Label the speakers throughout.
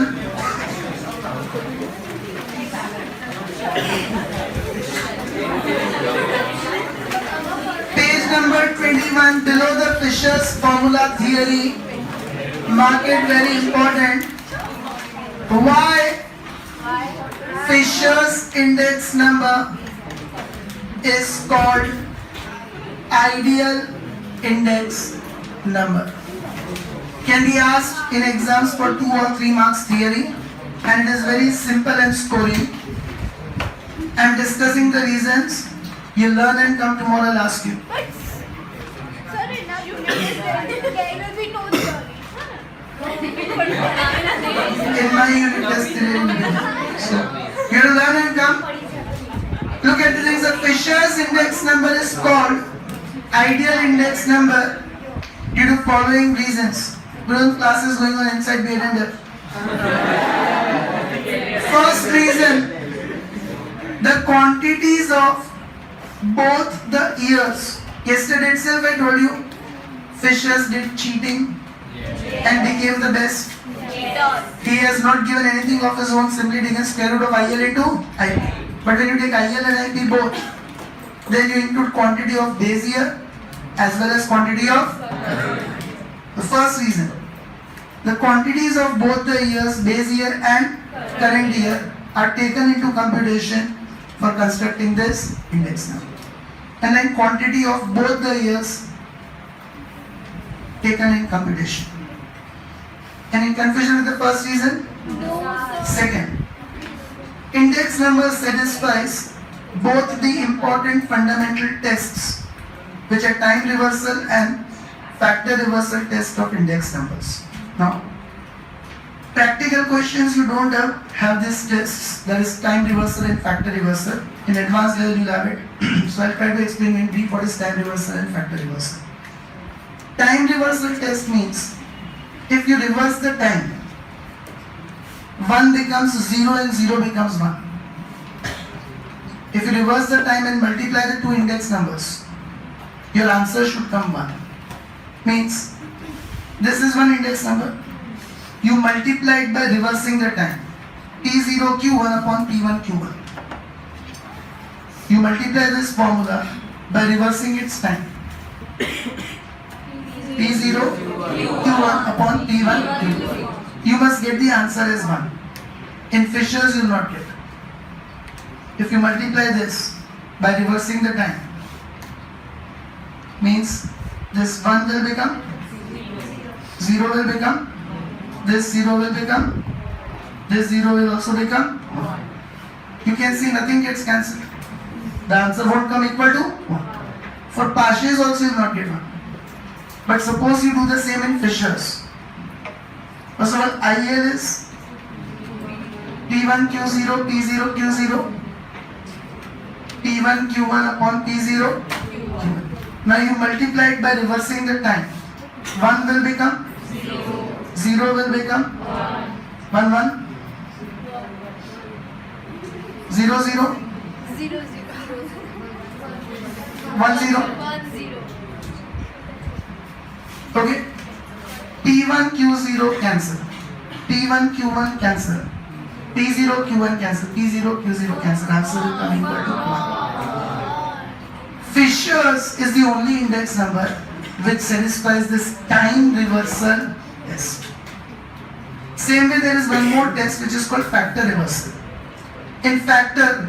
Speaker 1: 21. Page number 21, below the Fisher's formula theory. Mark it, very important. Why Fisher's index number is called ideal index number. Can be asked in exams for 2 or 3 marks theory, and it is very simple and scoring. I am discussing the reasons. You learn and come tomorrow. I'll ask you.
Speaker 2: Sorry, now you know we know the
Speaker 1: In my unit test, so you have to learn and come. Look at the things. The Fisher's index number is called ideal index number due to following reasons. Brilliant classes going on inside B and F. First reason, the quantities of both the years. Yesterday itself I told you, Fisher's did cheating and became the best. He has not given anything of his own, simply taken square root of IL into IP. But when you take IL and IP both, then you include quantity of base year as well as quantity of the first reason. The quantities of both the years, base year and current year, are taken into computation for constructing this index number. And then quantity of both the years taken in computation. Any confusion with the first reason?
Speaker 2: No.
Speaker 1: Second, index number satisfies both the important fundamental tests, which are time reversal and factor reversal test of index numbers. Now, practical questions you don't have these tests, that is time reversal and factor reversal. In advanced level you have it. So I'll try to explain in brief what is time reversal and factor reversal. Time reversal test means if you reverse the time, 1 becomes 0 and 0 becomes 1. If you reverse the time and multiply the two index numbers, your answer should come 1. Means this is one index number. You multiply it by reversing the time. T0 Q1 upon T1 Q1. You multiply this formula by reversing its time. T0 Q1 upon T1 Q1. You must get the answer as 1. In Fisher's you will not get. If you multiply this by reversing the time, means this 1 will become 0 will become, this 0 will become, this 0 will also become 1. You can see nothing gets cancelled. The answer won't come equal to 1. For partials also you will not get 1. But suppose you do the same in Fisher's. First of all, IL is T1 Q0, T0 Q0, T1 Q1 upon T0 Q1. Now you multiply it by reversing the time. 1 will become 0 will become 1 1 0 0
Speaker 2: 0
Speaker 1: 1 0.
Speaker 2: 1 0.
Speaker 1: Okay. T1 Q0 cancel. T1 Q1 cancel. T0 Q1 cancel. T0 Q0 cancel. Answer will come equal to 1. Fisher's is the only index number which satisfies this time reversal test. Same way there is one more test which is called factor reversal. In factor,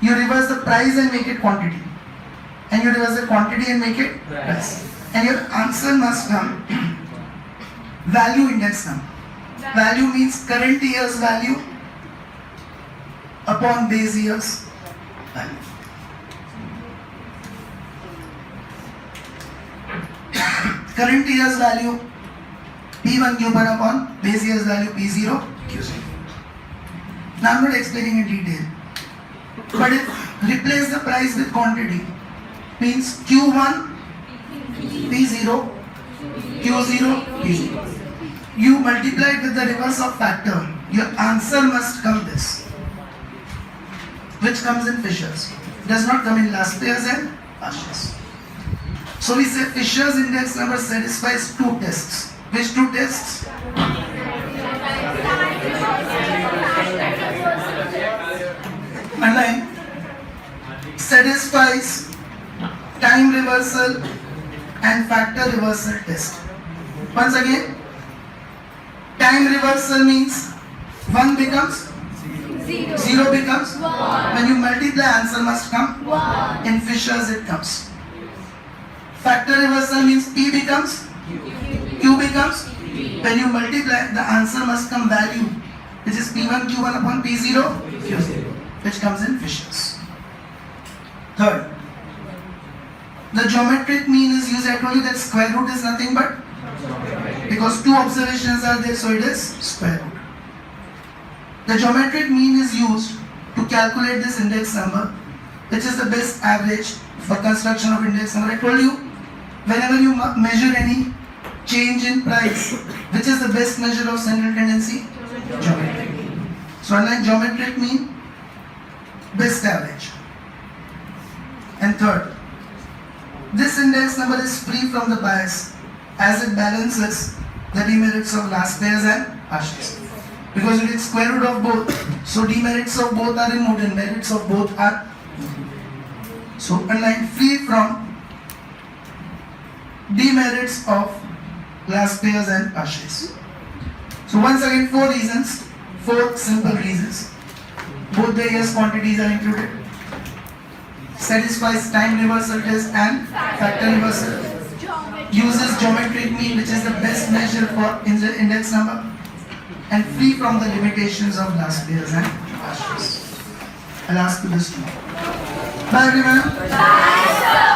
Speaker 1: you reverse the price and make it quantity. And you reverse the quantity and make it price. And your answer must come value index number. Value means current year's value upon base year's value. Current year's value P1 Q1 upon base year's value P0 Q0. Now I'm not explaining in detail. But if replace the price with quantity, means Q1 P0 Q0 P0. You multiply it with the reverse of factor. Your answer must come this, which comes in Fisher's. Does not come in last pairs and partials. So we say Fisher's index number satisfies two tests. Which two tests? reversal and factor reversal test. Once again, time reversal means 1 becomes 0 becomes
Speaker 2: 1.
Speaker 1: when you multiply, answer must come.
Speaker 2: 1.
Speaker 1: In Fisher's it comes. Factor reversal means P becomes Q becomes when you multiply, the answer must come value, which is P1 Q1 upon P0 Q0, which comes in Fisher's. Third, the geometric mean is used. I told you that square root is nothing but, because two observations are there, so it is square root. The geometric mean is used to calculate this index number, which is the best average for construction of index number. I told you, whenever you measure any change in price, which is the best measure of central tendency? Geometric mean. So unlike geometric mean, best average. And third, this index number is free from the bias as it balances the demerits of last pairs and partials. Because it is square root of both, so demerits of both are removed and merits of both are removed. So underline free from demerits of last pairs and partials. So once again, 4 reasons, 4 simple reasons. Both the year's quantities are included. Satisfies time reversal test and factor reversal. Uses geometric mean, which is the best measure for index number, and free from the limitations of last pairs and partials. I'll ask you this tomorrow. Bye everyone.
Speaker 2: Bye, sir.